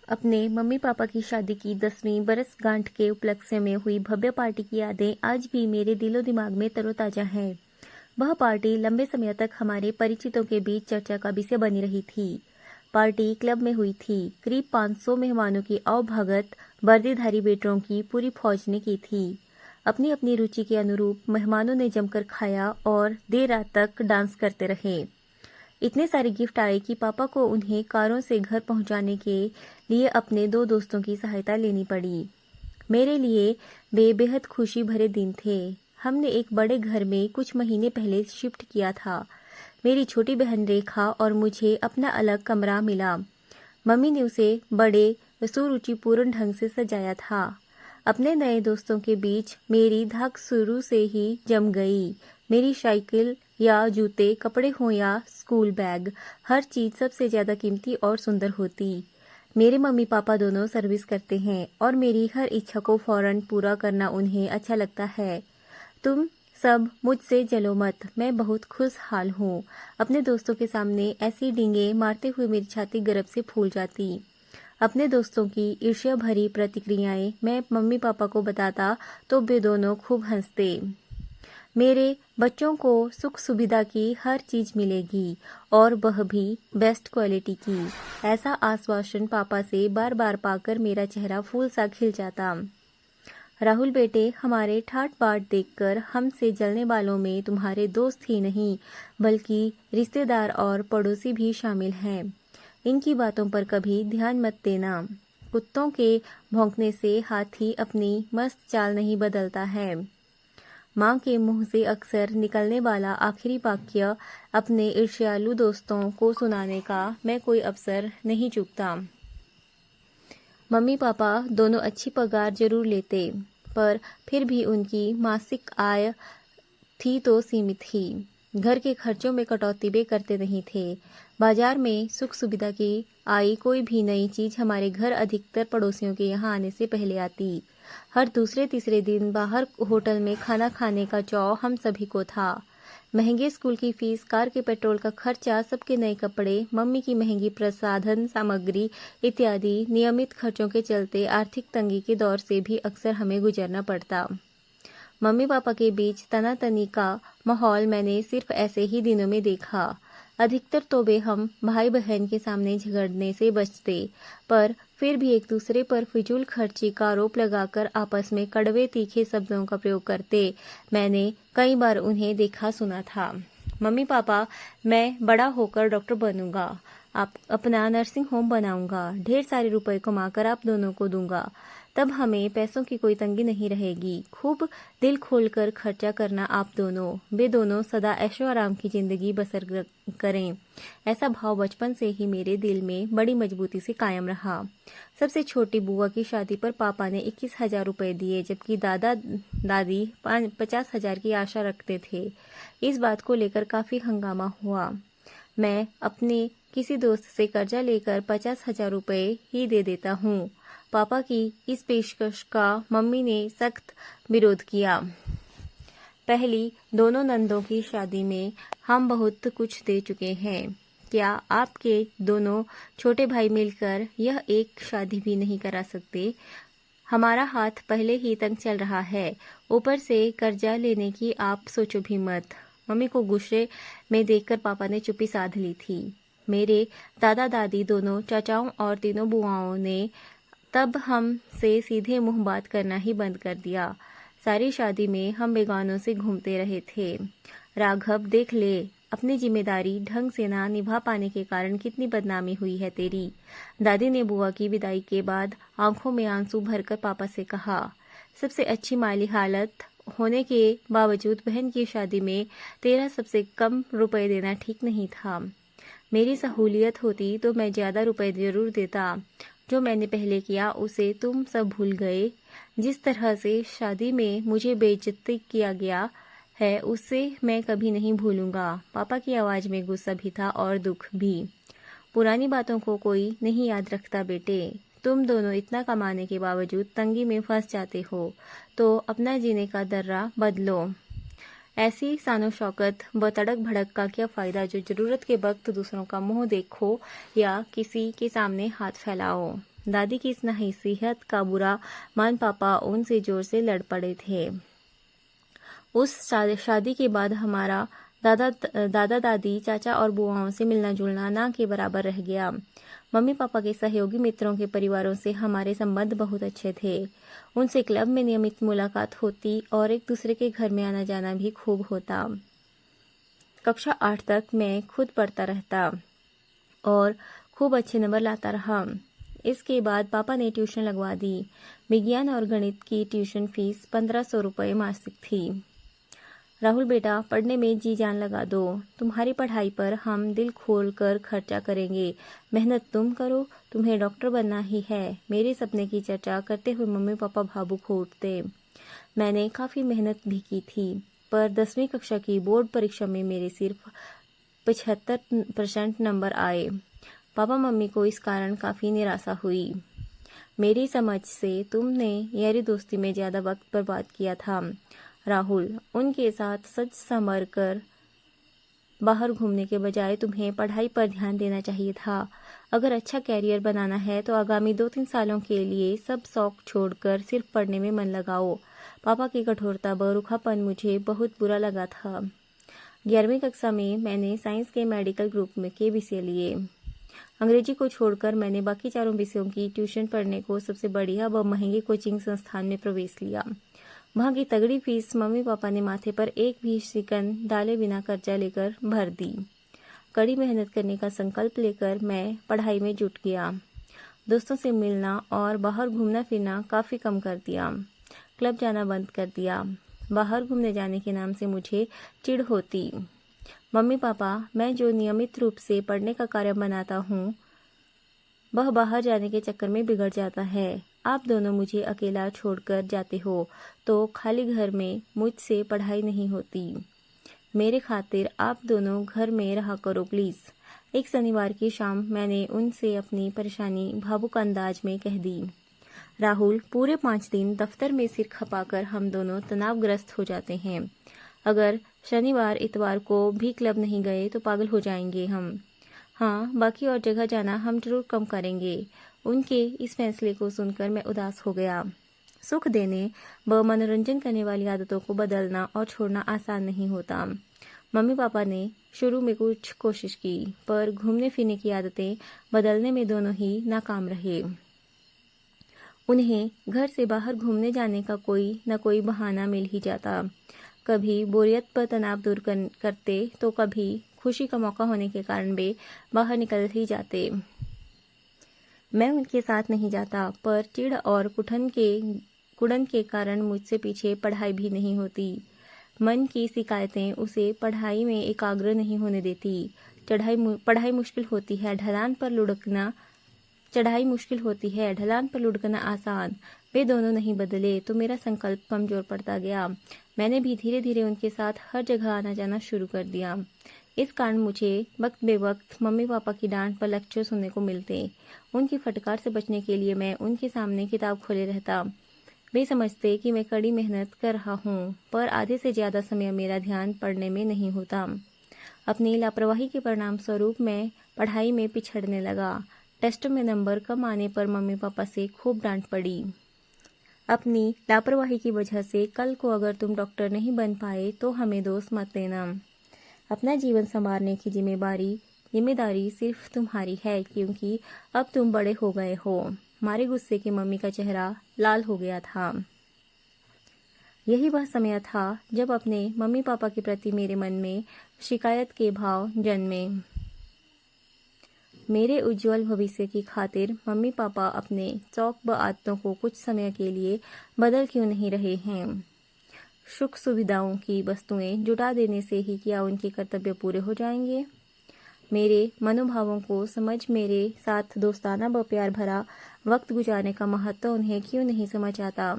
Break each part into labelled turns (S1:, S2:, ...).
S1: अपने mummy papa की शादी की 10वीं बरसगांठ के उपलक्ष्य में हुई भव्य पार्टी की यादें आज भी मेरे दिलो दिमाग में तरोताजा हैं। वह पार्टी लंबे समय तक हमारे परिचितों के बीच चर्चा का विषय बनी रही थी। पार्टी क्लब में हुई थी। करीब 500 मेहमानों की आवभगत वर्दीधारी वेटरों की पूरी फौज ने की थी। अपनी अपनी रुचि के अनुरूप मेहमानों ने जमकर खाया और देर रात तक डांस करते रहे। इतने सारे गिफ्ट आए कि पापा को उन्हें कारों से घर पहुंचाने के लिए अपने दो दोस्तों की सहायता लेनी पड़ी। मेरे लिए वे बेहद खुशी भरे दिन थे। हमने एक बड़े घर में कुछ महीने पहले शिफ्ट किया था। मेरी छोटी बहन रेखा और मुझे अपना अलग कमरा मिला। मम्मी ने उसे बड़े सुरुचिपूर्ण ढंग से सजाया था। अपने नए दोस्तों के बीच मेरी धाक शुरू से ही जम गई। मेरी साइकिल या जूते, कपड़े हों या स्कूल बैग, हर चीज सबसे ज्यादा कीमती और सुंदर होती। मेरे मम्मी पापा दोनों सर्विस करते हैं और मेरी हर इच्छा को फौरन पूरा करना उन्हें अच्छा लगता है। तुम सब मुझसे जलो मत, मैं बहुत खुशहाल हूँ। अपने दोस्तों के सामने ऐसी डींगे मारते हुए मेरी छाती गर्व से फूल जाती। अपने दोस्तों की ईर्ष्या भरी प्रतिक्रियाएं मैं मम्मी पापा को बताता तो वे दोनों खूब हंसते। मेरे बच्चों को सुख सुविधा की हर चीज मिलेगी और वह भी बेस्ट क्वालिटी की, ऐसा आश्वासन पापा से बार बार पाकर मेरा चेहरा फूल सा खिल जाता। राहुल बेटे, हमारे ठाट बाट देखकर हमसे जलने वालों में तुम्हारे दोस्त ही नहीं बल्कि रिश्तेदार और पड़ोसी भी शामिल हैं। इनकी बातों पर कभी ध्यान मत देना। कुत्तों के भौंकने से हाथी अपनी मस्त चाल नहीं बदलता है। माँ के मुंह से अक्सर निकलने वाला आखिरी वाक्य अपने ईर्ष्यालु दोस्तों को सुनाने का मैं कोई अवसर नहीं चूकता। मम्मी पापा दोनों अच्छी पगार जरूर लेते, पर फिर भी उनकी मासिक आय थी तो सीमित ही। घर के खर्चों में कटौती वे करते नहीं थे। बाजार में सुख सुविधा की आई कोई भी नई चीज हमारे घर अधिकतर पड़ोसियों के यहाँ आने से पहले आती। हर दूसरे तीसरे दिन बाहर होटल में खाना खाने का चौ हम सभी को था। महंगे स्कूल की फीस, कार के पेट्रोल का खर्चा, सबके नए कपड़े, मम्मी की महंगी प्रसाधन सामग्री इत्यादि नियमित खर्चों के चलते आर्थिक तंगी के दौर से भी अक्सर हमें गुजरना पड़ता। मम्मी पापा के बीच तनातनी का माहौल मैंने सिर्फ ऐसे ही दिनों में देखा। अधिकतर तो वे हम भाई बहन के सामने झगड़ने से बचते, पर फिर भी एक दूसरे पर फिजूल खर्ची का आरोप लगाकर आपस में कड़वे तीखे शब्दों का प्रयोग करते मैंने कई बार उन्हें देखा सुना था। मम्मी पापा, मैं बड़ा होकर डॉक्टर बनूंगा, आप अपना नर्सिंग होम बनाऊंगा, ढेर सारे रुपए कमाकर आप दोनों को दूंगा, तब हमें पैसों की कोई तंगी नहीं रहेगी। खूब दिल खोलकर खर्चा करना आप दोनों, वे दोनों सदा ऐशो आराम की जिंदगी बसर करें। ऐसा भाव बचपन से ही मेरे दिल में बड़ी मजबूती से कायम रहा। सबसे छोटी बुआ की शादी पर पापा ने 21,000 रुपए दिए, जबकि दादा दादी 50,000 की आशा रखते थे। इस बात को लेकर काफी हंगामा हुआ। मैं अपने किसी दोस्त से कर्जा लेकर 50,000 रुपए ही दे देता हूँ। पापा की इस पेशकश का मम्मी ने सख्त विरोध किया। पहली दोनों नंदों की शादी में हम बहुत कुछ दे चुके हैं। क्या आपके दोनों छोटे भाई मिलकर यह एक शादी भी नहीं करा सकते? हमारा हाथ पहले ही तंग चल रहा है, ऊपर से कर्जा लेने की आप सोचो भी मत। मम्मी को गुस्से में देखकर पापा ने चुप्पी साध ली थी। मेरे दादा दादी, दोनों चाचाओं और तीनों बुआओं ने तब हम से सीधे मुंह बात करना ही बंद कर दिया। सारी शादी में हम बेगानों से घूमते रहे थे। राघव, देख ले, अपनी जिम्मेदारी ढंग से ना निभा पाने के कारण कितनी बदनामी हुई है तेरी। दादी ने बुआ की विदाई के बाद आंखों में आंसू भरकर पापा से कहा। सबसे अच्छी माली हालत होने के बावजूद बहन की शादी में तेरा सबसे कम रुपए देना ठीक नहीं था। मेरी सहूलियत होती तो मैं ज्यादा रुपए जरूर देता। जो मैंने पहले किया उसे तुम सब भूल गए। जिस तरह से शादी में मुझे बेइज्जती किया गया है उसे मैं कभी नहीं भूलूंगा। पापा की आवाज में गुस्सा भी था और दुख भी। पुरानी बातों को कोई नहीं याद रखता बेटे। तुम दोनों इतना कमाने के बावजूद तंगी में फंस जाते हो, तो अपना जीने का दर्रा बदलो। ऐसी सानो शौकत व तड़क भड़क का क्या फायदा, जो जरूरत के वक्त दूसरों का मुंह देखो या किसी के सामने हाथ फैलाओ। दादी की इस नसीहत का बुरा मान पापा उनसे जोर से लड़ पड़े थे। उस शादी के बाद हमारा दादा दादी चाचा और बुआओं से मिलना जुलना ना के बराबर रह गया। मम्मी पापा के सहयोगी मित्रों के परिवारों से हमारे संबंध बहुत अच्छे थे। उनसे क्लब में नियमित मुलाकात होती और एक दूसरे के घर में आना जाना भी खूब होता। कक्षा 8 तक मैं खुद पढ़ता रहता और खूब अच्छे नंबर लाता रहा। इसके बाद पापा ने ट्यूशन लगवा दी। विज्ञान और गणित की ट्यूशन फीस 1500 रुपये मासिक थी। राहुल बेटा, पढ़ने में जी जान लगा दो। तुम्हारी पढ़ाई पर हम दिल खोल कर खर्चा करेंगे। मेहनत तुम करो, तुम्हें डॉक्टर बनना ही है। मेरे सपने की चर्चा करते हुए मम्मी पापा भावुक हो उठते। मैंने काफ़ी मेहनत भी की थी, पर 10वीं कक्षा की बोर्ड परीक्षा में मेरे सिर्फ 75% नंबर आए। पापा मम्मी को इस कारण काफ़ी निराशा हुई। मेरी समझ से तुमने यारी दोस्ती में ज़्यादा वक्त बर्बाद किया था। राहुल, उनके साथ सच संवर कर बाहर घूमने के बजाय तुम्हें पढ़ाई पर ध्यान देना चाहिए था। अगर अच्छा कैरियर बनाना है तो आगामी 2-3 सालों के लिए सब शौक छोड़कर सिर्फ पढ़ने में मन लगाओ। पापा की कठोरता व रूखापन मुझे बहुत बुरा लगा था। 11वीं कक्षा में मैंने साइंस के मेडिकल ग्रुप में के विषय लिए। अंग्रेजी को छोड़कर मैंने बाकी चारों विषयों की ट्यूशन पढ़ने को सबसे बढ़िया व महंगे कोचिंग संस्थान में प्रवेश लिया। वहाँ की तगड़ी फीस मम्मी पापा ने माथे पर एक भी शिकन डाले बिना कर्जा लेकर भर दी। कड़ी मेहनत करने का संकल्प लेकर मैं पढ़ाई में जुट गया। दोस्तों से मिलना और बाहर घूमना फिरना काफ़ी कम कर दिया। क्लब जाना बंद कर दिया। बाहर घूमने जाने के नाम से मुझे चिढ़ होती। मम्मी पापा, मैं जो नियमित रूप से पढ़ने का कार्य बनाता हूँ वह बाहर जाने के चक्कर में बिगड़ जाता है। आप दोनों मुझे अकेला छोड़कर जाते हो तो खाली घर में मुझसे पढ़ाई नहीं होती। मेरे खातिर आप दोनों घर में रहा करो प्लीज़। एक शनिवार की शाम मैंने उनसे अपनी परेशानी भावुक अंदाज में कह दी। राहुल, पूरे 5 दिन दफ्तर में सिर खपाकर हम दोनों तनावग्रस्त हो जाते हैं। अगर शनिवार इतवार को भी क्लब नहीं गए तो पागल हो जाएंगे हम। हाँ, बाकी और जगह जाना हम जरूर कम करेंगे। उनके इस फैसले को सुनकर मैं उदास हो गया। सुख देने व मनोरंजन करने वाली आदतों को बदलना और छोड़ना आसान नहीं होता। मम्मी पापा ने शुरू में कुछ कोशिश की, पर घूमने फिरने की आदतें बदलने में दोनों ही नाकाम रहे। उन्हें घर से बाहर घूमने जाने का कोई न कोई बहाना मिल ही जाता। कभी बोरियत पर तनाव दूर करते तो कभी खुशी का मौका होने के कारण वे बाहर निकल ही जाते। मैं उनके साथ नहीं जाता, पर चिढ़ और कुड़न के कारण मुझसे पीछे पढ़ाई भी नहीं होती। मन की शिकायतें उसे पढ़ाई में एकाग्र नहीं होने देती। पढ़ाई मुश्किल होती है, चढ़ाई मुश्किल होती है, ढलान पर लुढ़कना आसान। वे दोनों नहीं बदले तो मेरा संकल्प कमजोर पड़ता गया। मैंने भी धीरे धीरे उनके साथ हर जगह आना जाना शुरू कर दिया। इस कारण मुझे वक्त बेवक्त मम्मी पापा की डांट पर लेक्चर सुनने को मिलते। उनकी फटकार से बचने के लिए मैं उनके सामने किताब खोले रहता। वे समझते कि मैं कड़ी मेहनत कर रहा हूँ, पर आधे से ज़्यादा समय मेरा ध्यान पढ़ने में नहीं होता। अपनी लापरवाही के परिणाम स्वरूप मैं पढ़ाई में पिछड़ने लगा। टेस्ट में नंबर कम आने पर मम्मी पापा से खूब डांट पड़ी। अपनी लापरवाही की वजह से कल को अगर तुम डॉक्टर नहीं बन पाए तो हमें दोष मत देना। अपना जीवन संवारने की जिम्मेदारी सिर्फ तुम्हारी है, क्योंकि अब तुम बड़े हो गए हो। मारे गुस्से के मम्मी का चेहरा लाल हो गया था। यही वह समय था जब अपने मम्मी पापा के प्रति मेरे मन में शिकायत के भाव जन्मे। मेरे उज्जवल भविष्य की खातिर मम्मी पापा अपने शौक व आदतों को कुछ समय के लिए बदल क्यों नहीं रहे हैं? सुख सुविधाओं की वस्तुएं जुटा देने से ही क्या उनके कर्तव्य पूरे हो जाएंगे? मेरे मनोभावों को समझ मेरे साथ दोस्ताना व प्यार भरा वक्त गुजारने का महत्व उन्हें क्यों नहीं समझ आता?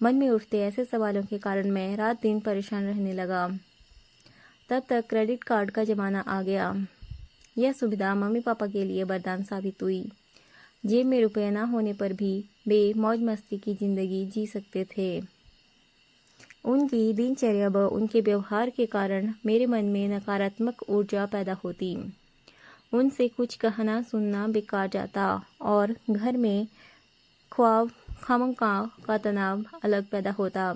S1: मन में उठते ऐसे सवालों के कारण मैं रात दिन परेशान रहने लगा। तब तक क्रेडिट कार्ड का जमाना आ गया। यह सुविधा मम्मी पापा के लिए वरदान साबित हुई। जेब में रुपये न होने पर भी वे मौज मस्ती की जिंदगी जी सकते थे। उनकी दिनचर्या व उनके व्यवहार के कारण मेरे मन में नकारात्मक ऊर्जा पैदा होती। उनसे कुछ कहना सुनना बेकार जाता और घर में ख्वाब खामखा का तनाव अलग पैदा होता।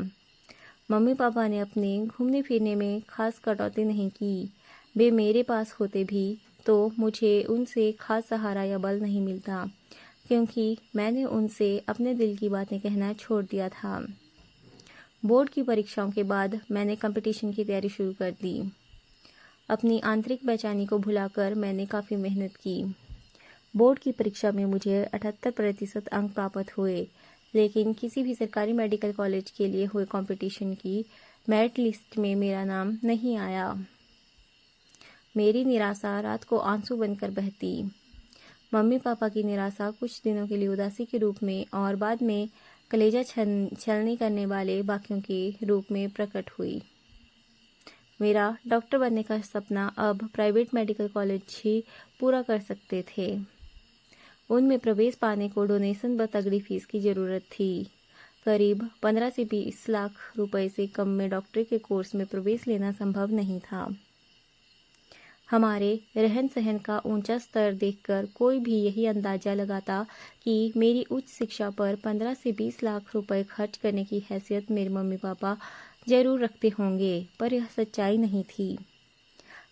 S1: मम्मी पापा ने अपने घूमने फिरने में खास कटौती नहीं की। वे मेरे पास होते भी तो मुझे उनसे खास सहारा या बल नहीं मिलता, क्योंकि मैंने उनसे अपने दिल की बातें कहना छोड़ दिया था। बोर्ड की परीक्षाओं के बाद मैंने कंपटीशन की तैयारी शुरू कर दी। अपनी आंतरिक बेचैनी को भुलाकर मैंने काफ़ी मेहनत की। बोर्ड की परीक्षा में मुझे 78% अंक प्राप्त हुए, लेकिन किसी भी सरकारी मेडिकल कॉलेज के लिए हुए कंपटीशन की मेरिट लिस्ट में मेरा नाम नहीं आया। मेरी निराशा रात को आंसू बनकर बहती। मम्मी पापा की निराशा कुछ दिनों के लिए उदासी के रूप में और बाद में कलेजा छलनी करने वाले वाक्यों के रूप में प्रकट हुई। मेरा डॉक्टर बनने का सपना अब प्राइवेट मेडिकल कॉलेज ही पूरा कर सकते थे। उनमें प्रवेश पाने को डोनेशन व तगड़ी फीस की ज़रूरत थी। करीब 15 से 20 लाख रुपए से कम में डॉक्टरी के कोर्स में प्रवेश लेना संभव नहीं था। हमारे रहन सहन का ऊंचा स्तर देखकर कोई भी यही अंदाजा लगाता कि मेरी उच्च शिक्षा पर 15 से 20 लाख रुपए खर्च करने की हैसियत मेरे मम्मी पापा जरूर रखते होंगे, पर यह सच्चाई नहीं थी।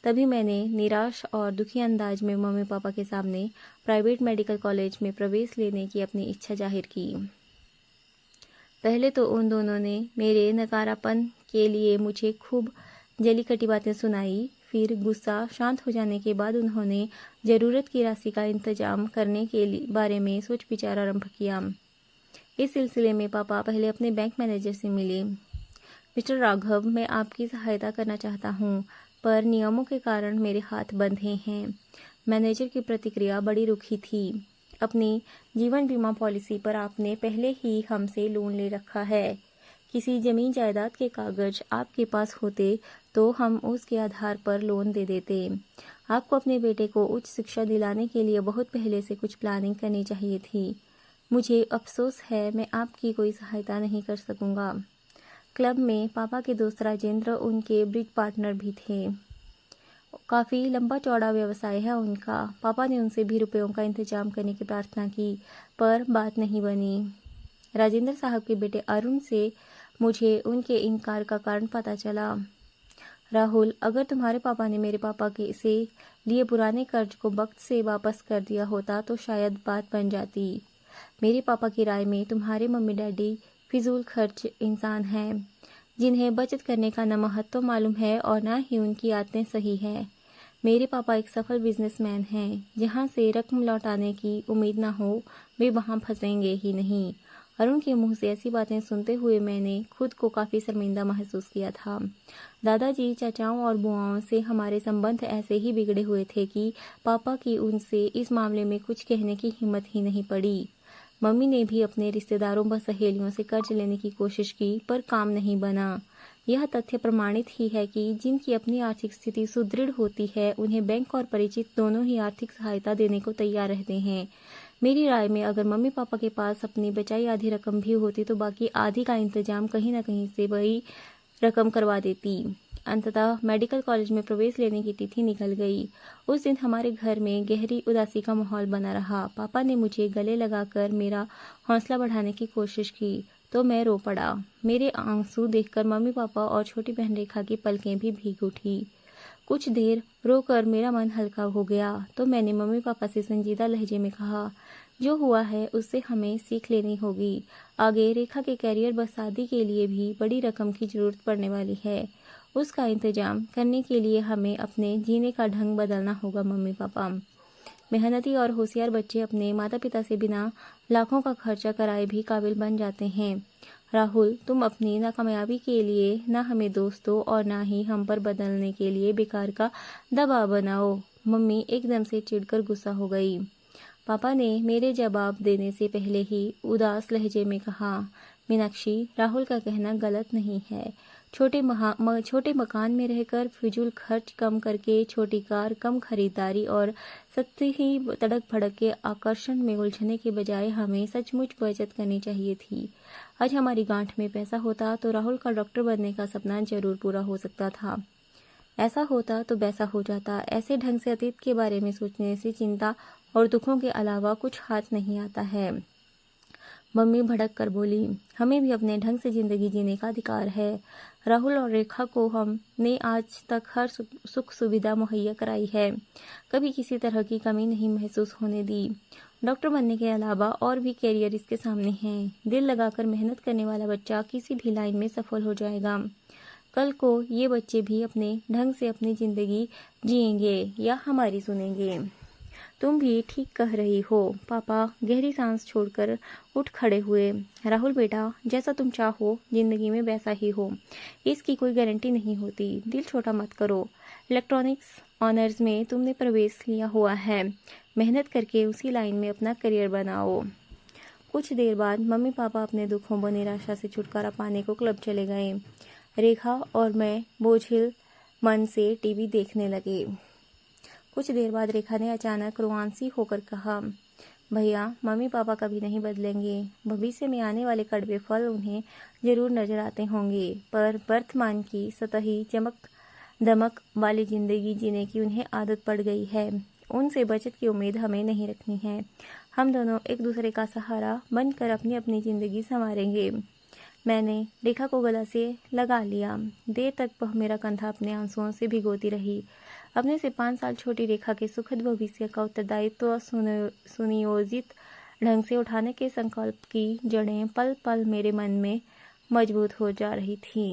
S1: तभी मैंने निराश और दुखी अंदाज में मम्मी पापा के सामने प्राइवेट मेडिकल कॉलेज में प्रवेश लेने की अपनी इच्छा जाहिर की। पहले तो उन दोनों ने मेरे नकारापन के लिए मुझे खूब जली कटी बातें सुनाई। फिर गुस्सा शांत हो जाने के बाद उन्होंने ज़रूरत की राशि का इंतजाम करने के बारे में सोच विचार आरंभ किया। इस सिलसिले में पापा पहले अपने बैंक मैनेजर से मिले। मिस्टर राघव, मैं आपकी सहायता करना चाहता हूँ, पर नियमों के कारण मेरे हाथ बंधे हैं। मैनेजर की प्रतिक्रिया बड़ी रुखी थी। अपनी जीवन बीमा पॉलिसी पर आपने पहले ही हमसे लोन ले रखा है। किसी जमीन जायदाद के कागज आपके पास होते तो हम उसके आधार पर लोन दे देते। आपको अपने बेटे को उच्च शिक्षा दिलाने के लिए बहुत पहले से कुछ प्लानिंग करनी चाहिए थी। मुझे अफसोस है, मैं आपकी कोई सहायता नहीं कर सकूंगा। क्लब में पापा के दोस्त राजेंद्र उनके ब्रिज पार्टनर भी थे। काफ़ी लंबा चौड़ा व्यवसाय है उनका। पापा ने उनसे भी रुपयों का इंतजाम करने की प्रार्थना की, पर बात नहीं बनी। राजेंद्र साहब के बेटे अरुण से मुझे उनके इनकार का कारण पता चला। राहुल, अगर तुम्हारे पापा ने मेरे पापा के से लिए पुराने कर्ज को वक्त से वापस कर दिया होता तो शायद बात बन जाती। मेरे पापा की राय में तुम्हारे मम्मी डैडी फिजूल खर्च इंसान हैं, जिन्हें बचत करने का न महत्व मालूम है और न ही उनकी आदतें सही है। मेरे पापा एक सफल बिजनेसमैन हैं। जहाँ से रकम लौटाने की उम्मीद न हो, वे वहाँ फंसेंगे ही नहीं। अरुण के मुंह से ऐसी बातें सुनते हुए मैंने खुद को काफ़ी शर्मिंदा महसूस किया था। दादाजी, चाचाओं और बुआओं से हमारे संबंध ऐसे ही बिगड़े हुए थे कि पापा की उनसे इस मामले में कुछ कहने की हिम्मत ही नहीं पड़ी। मम्मी ने भी अपने रिश्तेदारों व सहेलियों से कर्ज लेने की कोशिश की, पर काम नहीं बना। यह तथ्य प्रमाणित ही है कि जिनकी अपनी आर्थिक स्थिति सुदृढ़ होती है, उन्हें बैंक और परिचित दोनों ही आर्थिक सहायता देने को तैयार रहते हैं। मेरी राय में अगर मम्मी पापा के पास अपनी बचाई आधी रकम भी होती तो बाकी आधी का इंतजाम कहीं न कहीं से वही रकम करवा देती। अंततः मेडिकल कॉलेज में प्रवेश लेने की तिथि निकल गई। उस दिन हमारे घर में गहरी उदासी का माहौल बना रहा। पापा ने मुझे गले लगाकर मेरा हौसला बढ़ाने की कोशिश की तो मैं रो पड़ा। मेरे आंसू देखकर मम्मी पापा और छोटी बहन रेखा की पलकें भी भीग उठी। कुछ देर रोकर मेरा मन हल्का हो गया तो मैंने मम्मी पापा से संजीदा लहजे में कहा, जो हुआ है उससे हमें सीख लेनी होगी। आगे रेखा के करियर व शादी के लिए भी बड़ी रकम की जरूरत पड़ने वाली है। उसका इंतजाम करने के लिए हमें अपने जीने का ढंग बदलना होगा। मम्मी पापा, मेहनती और होशियार बच्चे अपने माता पिता से बिना लाखों का खर्चा कराए भी काबिल बन जाते हैं। राहुल, तुम अपनी नाकामयाबी के लिए न हमें दोस्तों और न ही हम पर बदलने के लिए बेकार का दबाव बनाओ। मम्मी एकदम से चिढ़कर गुस्सा हो गई। पापा ने मेरे जवाब देने से पहले ही उदास लहजे में कहा, मीनाक्षी, राहुल का कहना गलत नहीं है। छोटे मकान में रहकर फिजूल खर्च कम करके छोटी कार, कम खरीदारी और सत्य ही तड़क भड़क के आकर्षण में उलझने के बजाय हमें सचमुच बचत करनी चाहिए थी। आज हमारी गांठ में पैसा होता तो राहुल का डॉक्टर बनने का सपना जरूर पूरा हो सकता था। ऐसा होता तो वैसा हो जाता। ऐसे ढंग से अतीत के बारे में सोचने से चिंता और दुखों के अलावा कुछ हाथ नहीं आता है। मम्मी भड़क कर बोली, हमें भी अपने ढंग से जिंदगी जीने का अधिकार है। राहुल और रेखा को हमने आज तक हर सुख सुविधा मुहैया कराई है, कभी किसी तरह की कमी नहीं महसूस होने दी। डॉक्टर बनने के अलावा और भी कैरियर इसके सामने है। दिल लगाकर मेहनत करने वाला बच्चा किसी भी लाइन में सफल हो जाएगा। कल को ये बच्चे भी अपने ढंग से अपनी जिंदगी जिएंगे या हमारी सुनेंगे। तुम भी ठीक कह रही हो। पापा गहरी सांस छोड़कर उठ खड़े हुए। राहुल बेटा, जैसा तुम चाहो जिंदगी में वैसा ही हो, इसकी कोई गारंटी नहीं होती। दिल छोटा मत करो। इलेक्ट्रॉनिक्स ऑनर्स में तुमने प्रवेश लिया हुआ है, मेहनत करके उसी लाइन में अपना करियर बनाओ। कुछ देर बाद मम्मी पापा अपने दुखों व निराशा से छुटकारा पाने को क्लब चले गए। रेखा और मैं बोझिल मन से टीवी देखने लगे। कुछ देर बाद रेखा ने अचानक रोमांसी होकर कहा, भैया मम्मी पापा कभी नहीं बदलेंगे। भविष्य में आने वाले कड़वे फल उन्हें जरूर नजर आते होंगे, पर वर्तमान की सतही चमक दमक वाली जिंदगी जीने की उन्हें आदत पड़ गई है। उनसे बचत की उम्मीद हमें नहीं रखनी है। हम दोनों एक दूसरे का सहारा बनकर अपनी अपनी जिंदगी संवारेंगे। मैंने रेखा को गला से लगा लिया। देर तक वह मेरा कंधा अपने आंसुओं से भिगोती रही। अपने से 5 साल छोटी रेखा के सुखद भविष्य का उत्तरदायित्व सुनियोजित ढंग से उठाने के संकल्प की जड़ें पल पल मेरे मन में मजबूत हो जा रही थी।